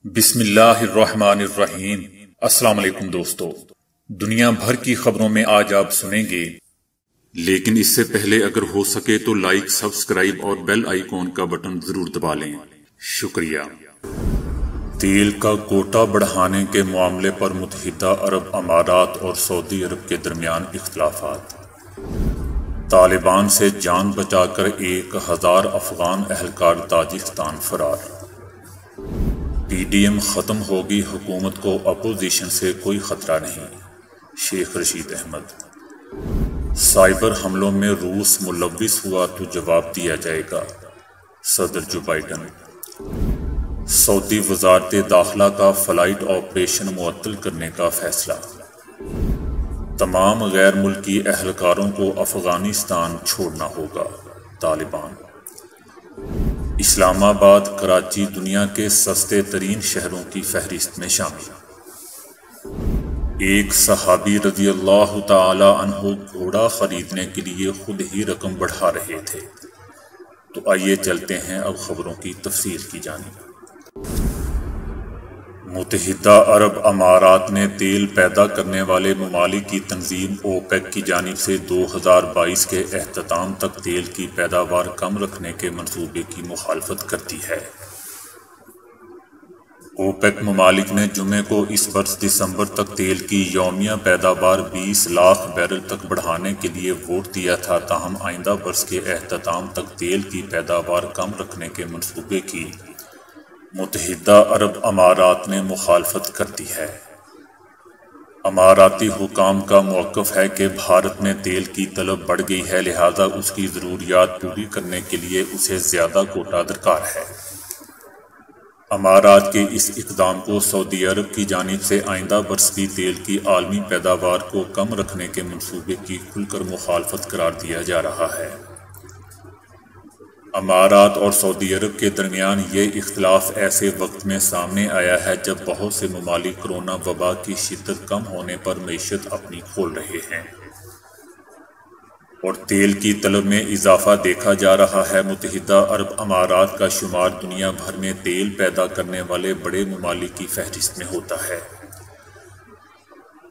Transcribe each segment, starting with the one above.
بسم اللہ الرحمن الرحیم۔ السلام علیکم دوستو، دنیا بھر کی خبروں میں آج آپ سنیں گے، لیکن اس سے پہلے اگر ہو سکے تو لائک، سبسکرائب اور بیل آئیکن کا بٹن ضرور دبا لیں۔ شکریہ۔ تیل کا کوٹا بڑھانے کے معاملے پر متحدہ عرب امارات اور سعودی عرب کے درمیان اختلافات۔ طالبان سے جان بچا کر 1000 افغان اہلکار تاجکستان فرار۔ پی ڈی ایم ختم ہوگی، حکومت کو اپوزیشن سے کوئی خطرہ نہیں، شیخ رشید احمد۔ سائبر حملوں میں روس ملوث ہوا تو جواب دیا جائے گا، صدر جو بائیڈن۔ سعودی وزارت داخلہ کا فلائٹ آپریشن معطل کرنے کا فیصلہ۔ تمام غیر ملکی اہلکاروں کو افغانستان چھوڑنا ہوگا، طالبان۔ اسلام آباد، کراچی دنیا کے سستے ترین شہروں کی فہرست میں شامل۔ ایک صحابی رضی اللہ تعالی عنہ گھوڑا خریدنے کے لیے خود ہی رقم بڑھا رہے تھے۔ تو آئیے چلتے ہیں اب خبروں کی تفصیل کی جانب۔ متحدہ عرب امارات نے تیل پیدا کرنے والے ممالک کی تنظیم اوپیک کی جانب سے 2022 کے اختتام تک تیل کی پیداوار کم رکھنے کے منصوبے کی مخالفت کرتی ہے۔ اوپیک ممالک نے جمعے کو اس برس دسمبر تک تیل کی یومیہ پیداوار 20 لاکھ بیرل تک بڑھانے کے لیے ووٹ دیا تھا، تاہم آئندہ برس کے اختتام تک تیل کی پیداوار کم رکھنے کے منصوبے کی متحدہ عرب امارات نے مخالفت کرتی ہے۔ اماراتی حکام کا موقف ہے کہ بھارت میں تیل کی طلب بڑھ گئی ہے، لہذا اس کی ضروریات پوری کرنے کے لیے اسے زیادہ کوٹا درکار ہے۔ امارات کے اس اقدام کو سعودی عرب کی جانب سے آئندہ برس کی تیل کی عالمی پیداوار کو کم رکھنے کے منصوبے کی کھل کر مخالفت قرار دیا جا رہا ہے۔ امارات اور سعودی عرب کے درمیان یہ اختلاف ایسے وقت میں سامنے آیا ہے جب بہت سے ممالک کرونا وبا کی شدت کم ہونے پر معیشت اپنی کھول رہے ہیں اور تیل کی طلب میں اضافہ دیکھا جا رہا ہے۔ متحدہ عرب امارات کا شمار دنیا بھر میں تیل پیدا کرنے والے بڑے ممالک کی فہرست میں ہوتا ہے۔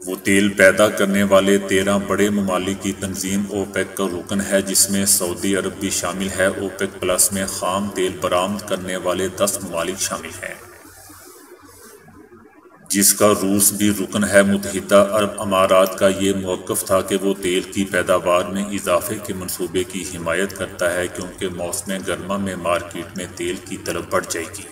وہ تیل پیدا کرنے والے 13 بڑے ممالک کی تنظیم اوپیک کا رکن ہے، جس میں سعودی عرب بھی شامل ہے۔ اوپیک پلس میں خام تیل برآمد کرنے والے 10 ممالک شامل ہیں، جس کا روس بھی رکن ہے۔ متحدہ عرب امارات کا یہ موقف تھا کہ وہ تیل کی پیداوار میں اضافے کے منصوبے کی حمایت کرتا ہے، کیونکہ موسم گرما میں مارکیٹ میں تیل کی طلب بڑھ جائے گی۔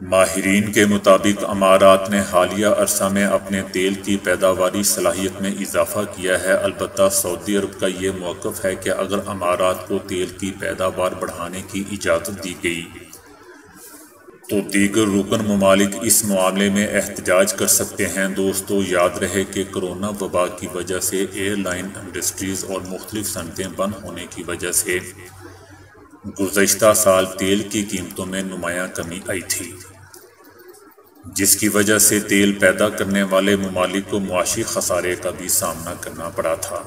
ماہرین کے مطابق امارات نے حالیہ عرصہ میں اپنے تیل کی پیداواری صلاحیت میں اضافہ کیا ہے۔ البتہ سعودی عرب کا یہ موقف ہے کہ اگر امارات کو تیل کی پیداوار بڑھانے کی اجازت دی گئی تو دیگر رکن ممالک اس معاملے میں احتجاج کر سکتے ہیں۔ دوستو، یاد رہے کہ کرونا وبا کی وجہ سے ایئر لائن انڈسٹریز اور مختلف صنعتیں بند ہونے کی وجہ سے گزشتہ سال تیل کی قیمتوں میں نمایاں کمی آئی تھی، جس کی وجہ سے تیل پیدا کرنے والے ممالک کو معاشی خسارے کا بھی سامنا کرنا پڑا تھا۔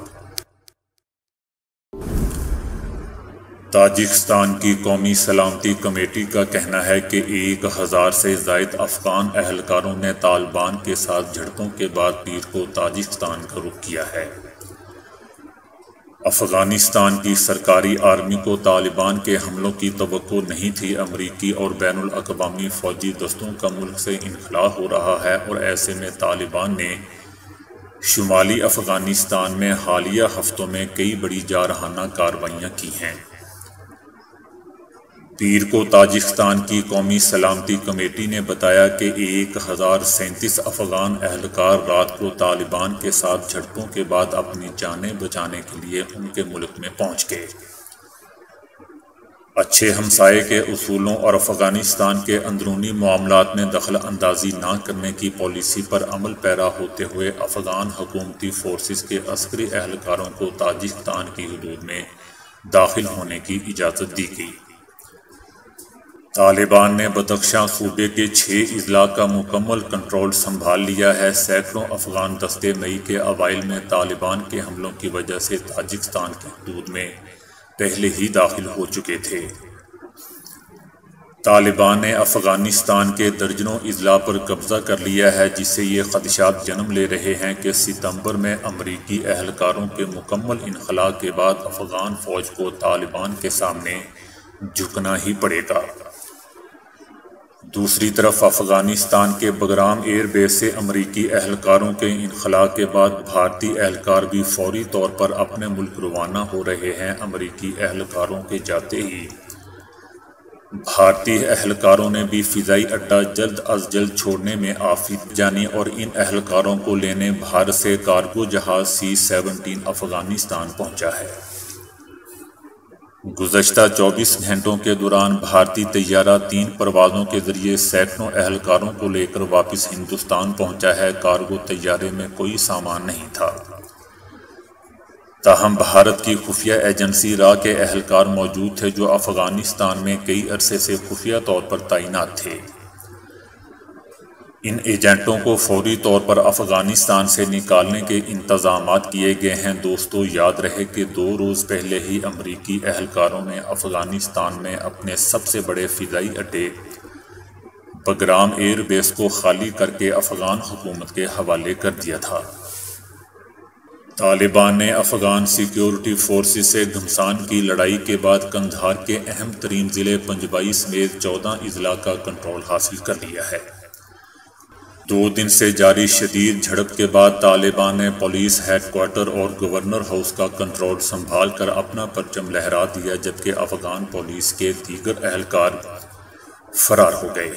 تاجکستان کی قومی سلامتی کمیٹی کا کہنا ہے کہ 1000 سے زائد افغان اہلکاروں نے طالبان کے ساتھ جھڑپوں کے بعد پیر کو تاجکستان کا رخ کیا ہے۔ افغانستان کی سرکاری آرمی کو طالبان کے حملوں کی توقع نہیں تھی۔ امریکی اور بین الاقوامی فوجی دستوں کا ملک سے انخلاء ہو رہا ہے اور ایسے میں طالبان نے شمالی افغانستان میں حالیہ ہفتوں میں کئی بڑی جارحانہ کارروائیاں کی ہیں۔ پیر کو تاجکستان کی قومی سلامتی کمیٹی نے بتایا کہ 1037 افغان اہلکار رات کو طالبان کے ساتھ جھڑپوں کے بعد اپنی جانیں بچانے کے لیے ان کے ملک میں پہنچ گئے۔ اچھے ہمسائے کے اصولوں اور افغانستان کے اندرونی معاملات میں دخل اندازی نہ کرنے کی پالیسی پر عمل پیرا ہوتے ہوئے افغان حکومتی فورسز کے عسکری اہلکاروں کو تاجکستان کی حدود میں داخل ہونے کی اجازت دی گئی۔ طالبان نے بدخشاں صوبے کے 6 اضلاع کا مکمل کنٹرول سنبھال لیا ہے۔ سینکڑوں افغان دستے مئی کے اوائل میں طالبان کے حملوں کی وجہ سے تاجکستان کی حدود میں پہلے ہی داخل ہو چکے تھے۔ طالبان نے افغانستان کے درجنوں اضلاع پر قبضہ کر لیا ہے، جس سے یہ خدشات جنم لے رہے ہیں کہ ستمبر میں امریکی اہلکاروں کے مکمل انخلاء کے بعد افغان فوج کو طالبان کے سامنے جھکنا ہی پڑے گا۔ دوسری طرف افغانستان کے بگرام ایئر بیس سے امریکی اہلکاروں کے انخلاء کے بعد بھارتی اہلکار بھی فوری طور پر اپنے ملک روانہ ہو رہے ہیں۔ امریکی اہلکاروں کے جاتے ہی بھارتی اہلکاروں نے بھی فضائی اڈہ جلد از جلد چھوڑنے میں آفت جانی اور ان اہلکاروں کو لینے بھارت سے کارگو جہاز C-17 افغانستان پہنچا ہے۔ گزشتہ 24 گھنٹوں کے دوران بھارتی طیارہ 3 پروازوں کے ذریعے سینکڑوں اہلکاروں کو لے کر واپس ہندوستان پہنچا ہے۔ کارگو طیارے میں کوئی سامان نہیں تھا، تاہم بھارت کی خفیہ ایجنسی را کے اہلکار موجود تھے جو افغانستان میں کئی عرصے سے خفیہ طور پر تعینات تھے۔ ان ایجنٹوں کو فوری طور پر افغانستان سے نکالنے کے انتظامات کیے گئے ہیں۔ دوستو، یاد رہے کہ 2 روز پہلے ہی امریکی اہلکاروں نے افغانستان میں اپنے سب سے بڑے فضائی اڈے بگرام ایئر بیس کو خالی کر کے افغان حکومت کے حوالے کر دیا تھا۔ طالبان نے افغان سیکیورٹی فورسز سے گھمسان کی لڑائی کے بعد قندھار کے اہم ترین ضلع پنجبائی سمیت 14 اضلاع کا کنٹرول حاصل کر لیا ہے۔ 2 دن سے جاری شدید جھڑپ کے بعد طالبان نے پولیس ہیڈ کوارٹر اور گورنر ہاؤس کا کنٹرول سنبھال کر اپنا پرچم لہرا دیا، جبکہ افغان پولیس کے دیگر اہلکار فرار ہو گئے۔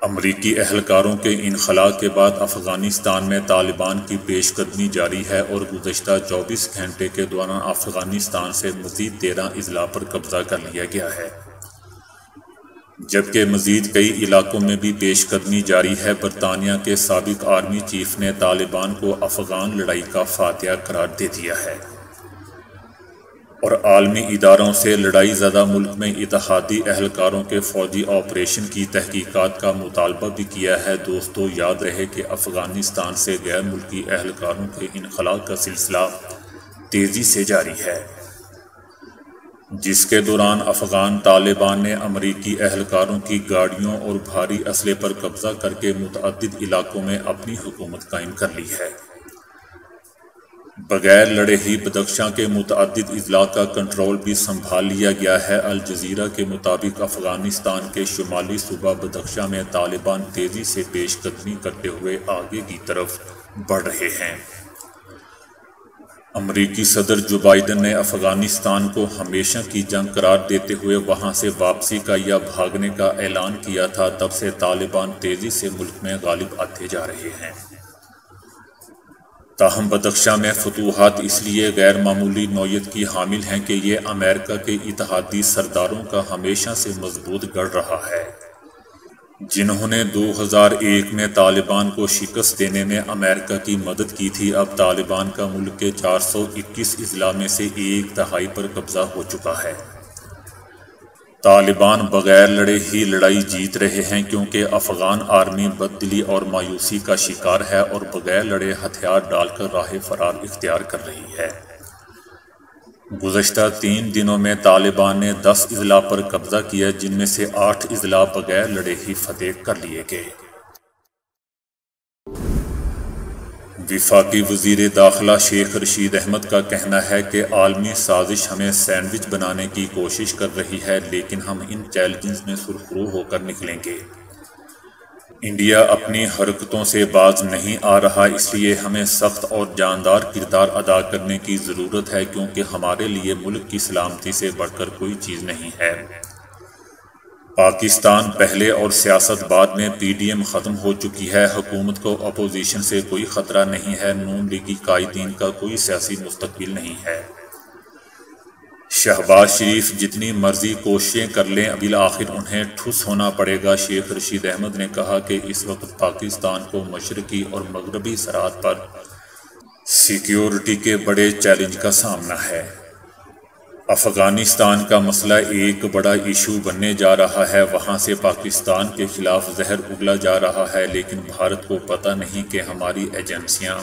امریکی اہلکاروں کے انخلاء کے بعد افغانستان میں طالبان کی پیش قدمی جاری ہے اور گزشتہ 24 گھنٹے کے دوران افغانستان سے مزید 13 اضلاع پر قبضہ کر لیا گیا ہے، جبکہ مزید کئی علاقوں میں بھی پیش قدمی جاری ہے۔ برطانیہ کے سابق آرمی چیف نے طالبان کو افغان لڑائی کا فاتحہ قرار دے دیا ہے اور عالمی اداروں سے لڑائی زدہ ملک میں اتحادی اہلکاروں کے فوجی آپریشن کی تحقیقات کا مطالبہ بھی کیا ہے۔ دوستو، یاد رہے کہ افغانستان سے غیر ملکی اہلکاروں کے انخلاء کا سلسلہ تیزی سے جاری ہے، جس کے دوران افغان طالبان نے امریکی اہلکاروں کی گاڑیوں اور بھاری اسلحے پر قبضہ کر کے متعدد علاقوں میں اپنی حکومت قائم کر لی ہے۔ بغیر لڑے ہی بدخشاں کے متعدد اضلاع کا کنٹرول بھی سنبھال لیا گیا ہے۔ الجزیرہ کے مطابق افغانستان کے شمالی صوبہ بدخشاں میں طالبان تیزی سے پیش قدمی کرتے ہوئے آگے کی طرف بڑھ رہے ہیں۔ امریکی صدر جو بائیڈن نے افغانستان کو ہمیشہ کی جنگ قرار دیتے ہوئے وہاں سے واپسی کا یا بھاگنے کا اعلان کیا تھا، تب سے طالبان تیزی سے ملک میں غالب آتے جا رہے ہیں۔ تاہم بدخشاں میں فتوحات اس لیے غیر معمولی نوعیت کی حامل ہیں کہ یہ امریکہ کے اتحادی سرداروں کا ہمیشہ سے مضبوط گڑھ رہا ہے، جنہوں نے 2001 میں طالبان کو شکست دینے میں امریکہ کی مدد کی تھی۔ اب طالبان کا ملک کے 421 اضلاع میں سے 1/3 پر قبضہ ہو چکا ہے۔ طالبان بغیر لڑے ہی لڑائی جیت رہے ہیں، کیونکہ افغان آرمی بددلی اور مایوسی کا شکار ہے اور بغیر لڑے ہتھیار ڈال کر راہ فرار اختیار کر رہی ہے۔ گزشتہ 3 دنوں میں طالبان نے 10 اضلاع پر قبضہ کیا، جن میں سے 8 اضلاع بغیر لڑے ہی فتح کر لیے گئے۔ وفاقی وزیر داخلہ شیخ رشید احمد کا کہنا ہے کہ عالمی سازش ہمیں سینڈوچ بنانے کی کوشش کر رہی ہے، لیکن ہم ان چیلنجز میں سرخرو ہو کر نکلیں گے۔ انڈیا اپنی حرکتوں سے باز نہیں آ رہا، اس لیے ہمیں سخت اور جاندار کردار ادا کرنے کی ضرورت ہے، کیونکہ ہمارے لیے ملک کی سلامتی سے بڑھ کر کوئی چیز نہیں ہے۔ پاکستان پہلے اور سیاست بعد میں PDM ختم ہو چکی ہے، حکومت کو اپوزیشن سے کوئی خطرہ نہیں ہے، نون لیگی قائدین کا کوئی سیاسی مستقبل نہیں ہے۔ شہباز شریف جتنی مرضی کوششیں کر لیں، بالآخر انہیں ٹھوس ہونا پڑے گا۔ شیخ رشید احمد نے کہا کہ اس وقت پاکستان کو مشرقی اور مغربی سرحد پر سیکیورٹی کے بڑے چیلنج کا سامنا ہے۔ افغانستان کا مسئلہ ایک بڑا ایشو بننے جا رہا ہے، وہاں سے پاکستان کے خلاف زہر اگلا جا رہا ہے، لیکن بھارت کو پتہ نہیں کہ ہماری ایجنسیاں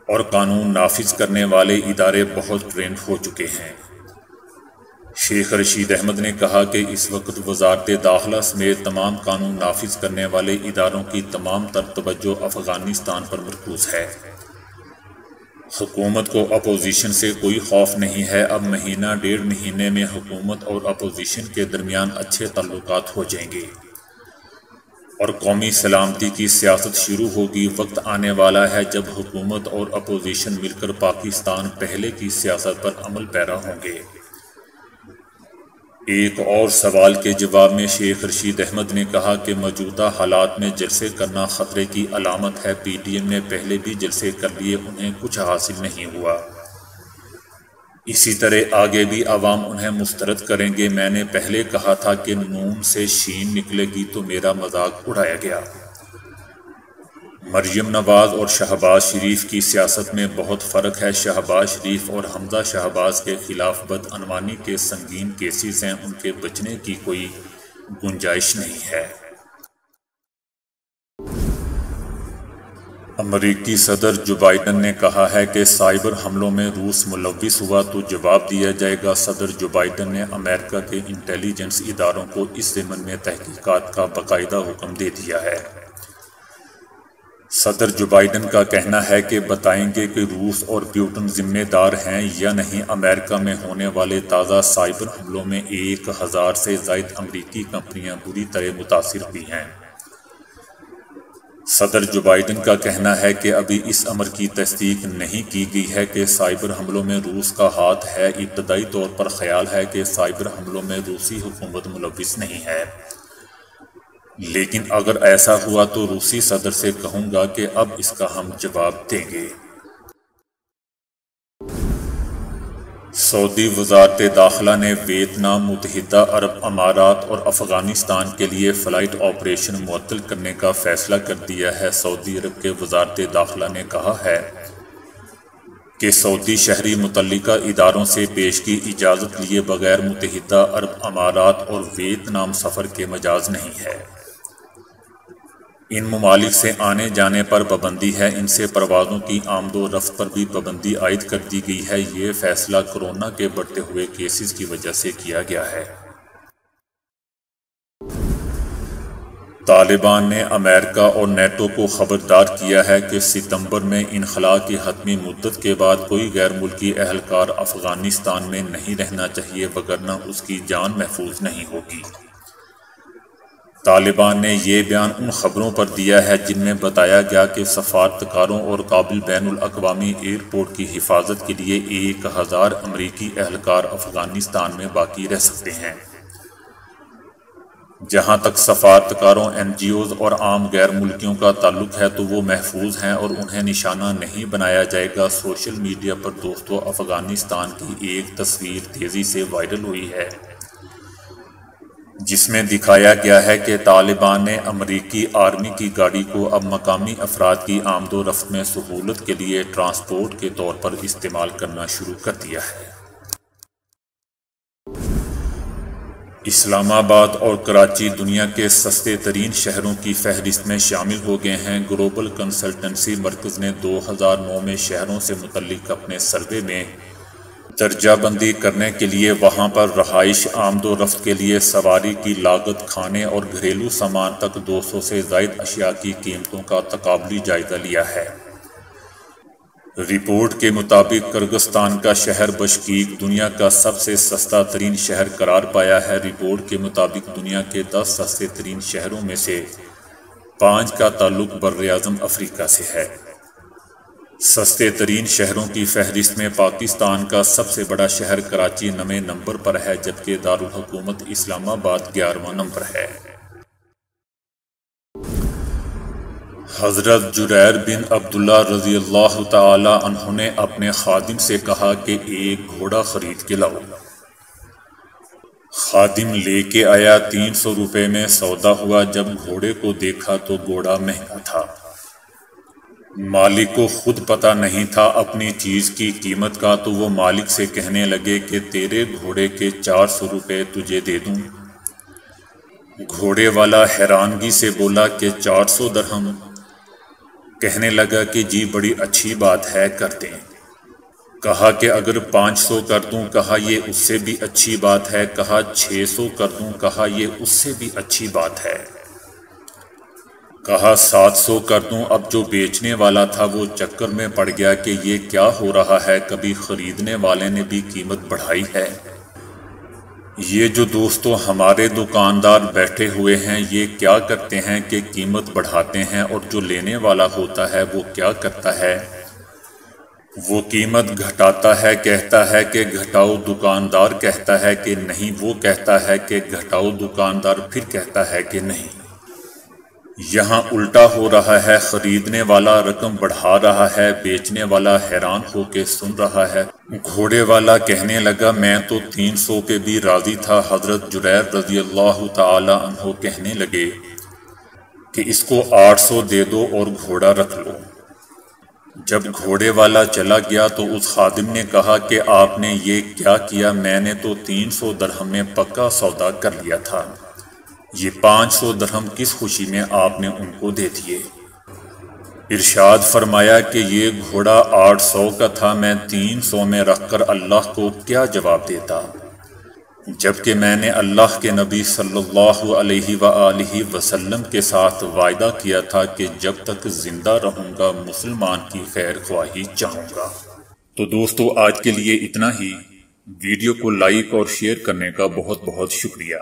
اور قانون نافذ کرنے والے ادارے بہت ٹرینڈ ہو چکے ہیں۔ شیخ رشید احمد نے کہا کہ اس وقت وزارت داخلہ سمیت تمام قانون نافذ کرنے والے اداروں کی تمام تر توجہ افغانستان پر مرکوز ہے۔ حکومت کو اپوزیشن سے کوئی خوف نہیں ہے۔ اب مہینہ ڈیڑھ مہینے میں حکومت اور اپوزیشن کے درمیان اچھے تعلقات ہو جائیں گے اور قومی سلامتی کی سیاست شروع ہوگی۔ وقت آنے والا ہے جب حکومت اور اپوزیشن مل کر پاکستان پہلے کی سیاست پر عمل پیرا ہوں گے۔ ایک اور سوال کے جواب میں شیخ رشید احمد نے کہا کہ موجودہ حالات میں جلسے کرنا خطرے کی علامت ہے۔ پی ٹی ایم نے پہلے بھی جلسے کر لیے، انہیں کچھ حاصل نہیں ہوا، اسی طرح آگے بھی عوام انہیں مسترد کریں گے۔ میں نے پہلے کہا تھا کہ نون سے شین نکلے گی تو میرا مذاق اڑایا گیا۔ مریم نواز اور شہباز شریف کی سیاست میں بہت فرق ہے۔ شہباز شریف اور حمزہ شہباز کے خلاف بدعنوانی کے سنگین کیسز ہیں، ان کے بچنے کی کوئی گنجائش نہیں ہے۔ امریکی صدر جو بائیڈن نے کہا ہے کہ سائبر حملوں میں روس ملوث ہوا تو جواب دیا جائے گا۔ صدر جو بائیڈن نے امریکہ کے انٹیلی جنس اداروں کو اس ضمن میں تحقیقات کا باقاعدہ حکم دے دیا ہے۔ صدر جو بائیڈن کا کہنا ہے کہ بتائیں گے کہ روس اور پیوٹن ذمہ دار ہیں یا نہیں۔ امریکہ میں ہونے والے تازہ سائبر حملوں میں 1000 سے زائد امریکی کمپنیاں بری طرح متاثر ہوئی ہیں۔ صدر جو بائیڈن کا کہنا ہے کہ ابھی اس امر کی تصدیق نہیں کی گئی ہے کہ سائبر حملوں میں روس کا ہاتھ ہے۔ ابتدائی طور پر خیال ہے کہ سائبر حملوں میں روسی حکومت ملوث نہیں ہے، لیکن اگر ایسا ہوا تو روسی صدر سے کہوں گا کہ اب اس کا ہم جواب دیں گے۔ سعودی وزارت داخلہ نے ویتنام، متحدہ عرب امارات اور افغانستان کے لیے فلائٹ آپریشن معطل کرنے کا فیصلہ کر دیا ہے۔ سعودی عرب کے وزارت داخلہ نے کہا ہے کہ سعودی شہری متعلقہ اداروں سے پیشگی اجازت لیے بغیر متحدہ عرب امارات اور ویتنام سفر کے مجاز نہیں ہے۔ ان ممالک سے آنے جانے پر پابندی ہے، ان سے پروازوں کی آمد و رفت پر بھی پابندی عائد کر دی گئی ہے۔ یہ فیصلہ کورونا کے بڑھتے ہوئے کیسز کی وجہ سے کیا گیا ہے۔ طالبان نے امریکہ اور نیٹو کو خبردار کیا ہے کہ ستمبر میں انخلاء کی حتمی مدت کے بعد کوئی غیر ملکی اہلکار افغانستان میں نہیں رہنا چاہیے، وگرنہ اس کی جان محفوظ نہیں ہوگی۔ طالبان نے یہ بیان ان خبروں پر دیا ہے جن میں بتایا گیا کہ سفارتکاروں اور کابل بین الاقوامی ایئرپورٹ کی حفاظت کے لیے 1000 امریکی اہلکار افغانستان میں باقی رہ سکتے ہیں۔ جہاں تک سفارتکاروں، این جی اوز اور عام غیر ملکیوں کا تعلق ہے تو وہ محفوظ ہیں اور انہیں نشانہ نہیں بنایا جائے گا۔ سوشل میڈیا پر دوستو، افغانستان کی ایک تصویر تیزی سے وائرل ہوئی ہے جس میں دکھایا گیا ہے کہ طالبان نے امریکی آرمی کی گاڑی کو اب مقامی افراد کی آمد و رفت میں سہولت کے لیے ٹرانسپورٹ کے طور پر استعمال کرنا شروع کر دیا ہے۔ اسلام آباد اور کراچی دنیا کے سستے ترین شہروں کی فہرست میں شامل ہو گئے ہیں۔ گلوبل کنسلٹنسی مرکز نے 2009 میں شہروں سے متعلق اپنے سروے میں درجہ بندی کرنے کے لیے وہاں پر رہائش، آمد و رفت کے لیے سواری کی لاگت، کھانے اور گھریلو سامان تک 200 سے زائد اشیاء کی قیمتوں کا تقابلی جائزہ لیا ہے۔ رپورٹ کے مطابق کرغزستان کا شہر بشکیک دنیا کا سب سے سستا ترین شہر قرار پایا ہے۔ رپورٹ کے مطابق دنیا کے 10 سستے ترین شہروں میں سے 5 کا تعلق براعظم افریقہ سے ہے۔ سستے ترین شہروں کی فہرست میں پاکستان کا سب سے بڑا شہر کراچی 9ویں نمبر پر ہے، جبکہ دارالحکومت اسلام آباد 11واں نمبر ہے۔ حضرت جریر بن عبداللہ رضی اللہ تعالی عنہ نے اپنے خادم سے کہا کہ ایک گھوڑا خرید کے لاؤ۔ خادم لے کے آیا، 300 روپے میں سودا ہوا۔ جب گھوڑے کو دیکھا تو گھوڑا مہنگا تھا۔ مالک کو خود پتہ نہیں تھا اپنی چیز کی قیمت کا، تو وہ مالک سے کہنے لگے کہ تیرے گھوڑے کے 400 روپے تجھے دے دوں۔ گھوڑے والا حیرانگی سے بولا کہ 400 درہم؟ کہنے لگا کہ جی بڑی اچھی بات ہے، کر دیں۔ کہا کہ اگر 500 کر دوں، کہا یہ اس سے بھی اچھی بات ہے، کہا 600 کر دوں، کہا یہ اس سے بھی اچھی بات ہے، کہا 700 کر دوں۔ اب جو بیچنے والا تھا وہ چکر میں پڑ گیا کہ یہ کیا ہو رہا ہے، کبھی خریدنے والے نے بھی قیمت بڑھائی ہے۔ یہ جو دوستو ہمارے دکاندار بیٹھے ہوئے ہیں یہ کیا کرتے ہیں کہ قیمت بڑھاتے ہیں، اور جو لینے والا ہوتا ہے وہ کیا کرتا ہے، وہ قیمت گھٹاتا ہے، کہتا ہے کہ گھٹاؤ، دکاندار کہتا ہے کہ نہیں، وہ کہتا ہے کہ گھٹاؤ، دکاندار پھر کہتا ہے کہ نہیں۔ یہاں الٹا ہو رہا ہے، خریدنے والا رقم بڑھا رہا ہے، بیچنے والا حیران ہو کے سن رہا ہے۔ گھوڑے والا کہنے لگا میں تو 300 پہ بھی راضی تھا۔ حضرت جریر رضی اللہ تعالی عنہ کہنے لگے کہ اس کو 800 دے دو اور گھوڑا رکھ لو۔ جب گھوڑے والا چلا گیا تو اس خادم نے کہا کہ آپ نے یہ کیا کیا، میں نے تو 300 درہم میں پکا سودا کر لیا تھا، یہ 500 درہم کس خوشی میں آپ نے ان کو دے دیے؟ ارشاد فرمایا کہ یہ گھوڑا 800 کا تھا، میں 300 میں رکھ کر اللہ کو کیا جواب دیتا، جبکہ میں نے اللہ کے نبی صلی اللہ علیہ وآلہ وسلم کے ساتھ وعدہ کیا تھا کہ جب تک زندہ رہوں گا مسلمان کی خیر خواہی چاہوں گا۔ تو دوستو آج کے لیے اتنا ہی۔ ویڈیو کو لائک اور شیئر کرنے کا بہت بہت شکریہ۔